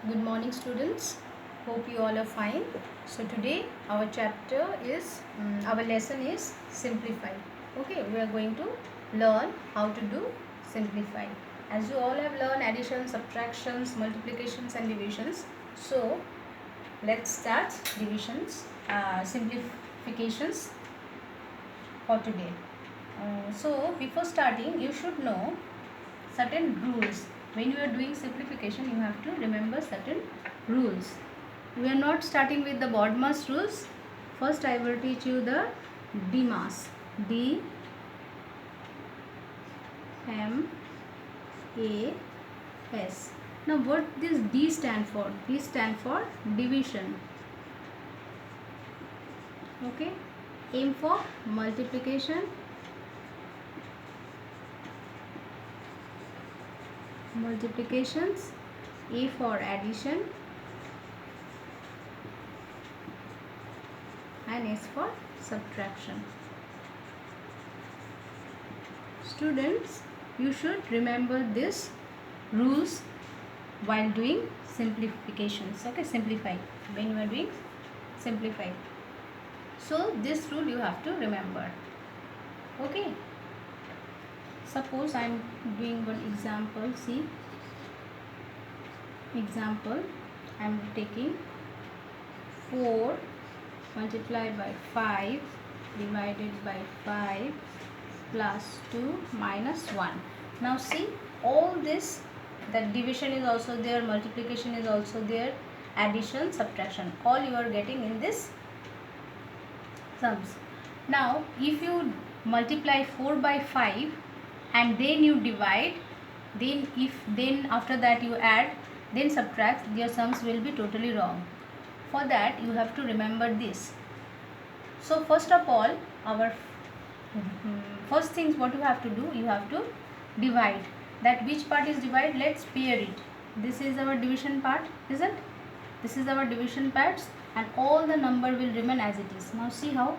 Good morning, students. Hope you all are fine. So today our chapter is our lesson is simplify. Okay, we are going to learn how to do simplify. As you all have learned addition, subtractions, multiplications, and divisions. So let's start divisions, simplifications for today. So before starting, you should know certain rules. When you are doing simplification, you have to remember certain rules. We are not starting with the BODMAS rules. First I will teach you the DMAS. D M A S. Now what this D stand for? D stand for division. Okay. M for multiplication. Multiplications. A for addition. And S for subtraction. Students, you should remember this rules while doing simplifications. Okay, simplify. When you are doing simplify. So this rule you have to remember. Okay. Suppose I am doing one example. See. Example. I am taking 4 multiplied by 5 divided by 5 plus 2 minus 1. Now see, all this, that division is also there, multiplication is also there, addition, subtraction, all you are getting in this sums. Now if you multiply 4 by 5 and then you divide, then after that you add, then subtract, your sums will be totally wrong. For that you have to remember this. So first of all, our first things what you have to do, you have to divide. That which part is divide? Let's pair it. This is our division part, isn't? This is our division parts, and all the number will remain as it is. Now see how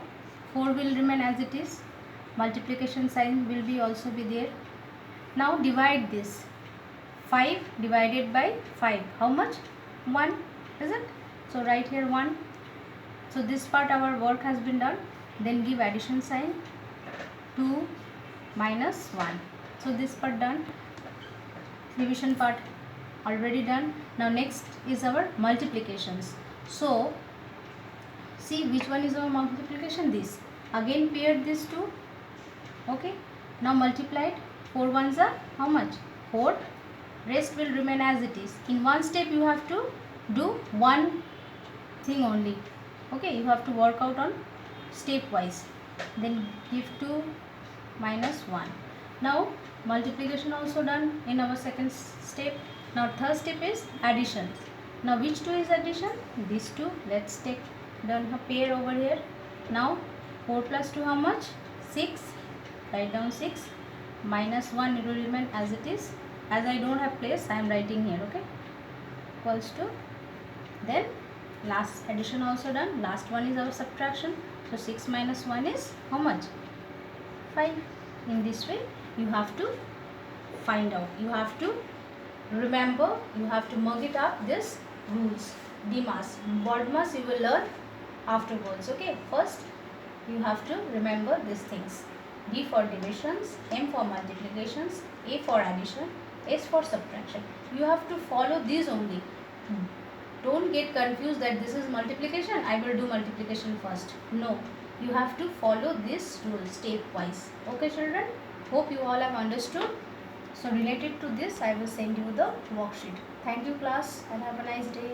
4 will remain as it is. Multiplication sign will be also be there. Now divide this. 5 divided by 5. How much? 1, isn't? So write here 1. So this part our work has been done. Then give addition sign. 2 minus 1. So this part done. Division part already done. Now next is our multiplications. So see which one is our multiplication? This. Again paired these two. Okay. Now multiplied. 4 ones are how much? 4. Rest will remain as it is. In one step you have to do one thing only. Okay, you have to work out on stepwise. Then give 2 minus 1. Now multiplication also done in our second step. Now third step is addition. Now which 2 is addition? These 2. Let's take done a pair over here. Now 4 plus 2 how much? 6. Write down 6 minus 1, it will remain as it is. As I don't have place, I am writing here. Okay, equals to, then last addition also done. Last one is our subtraction. So 6 minus 1 is how much? 5. In this way you have to find out. You have to remember. You have to mug it up this rules. DMAS, BODMAS you will learn afterwards. Okay, first you have to remember these things. D for divisions, M for multiplications, A for addition, S for subtraction. You have to follow these only. Don't get confused that this is multiplication, I will do multiplication first. No, you have to follow this rule stepwise. Okay children, hope you all have understood. So related to this, I will send you the worksheet. Thank you class and have a nice day.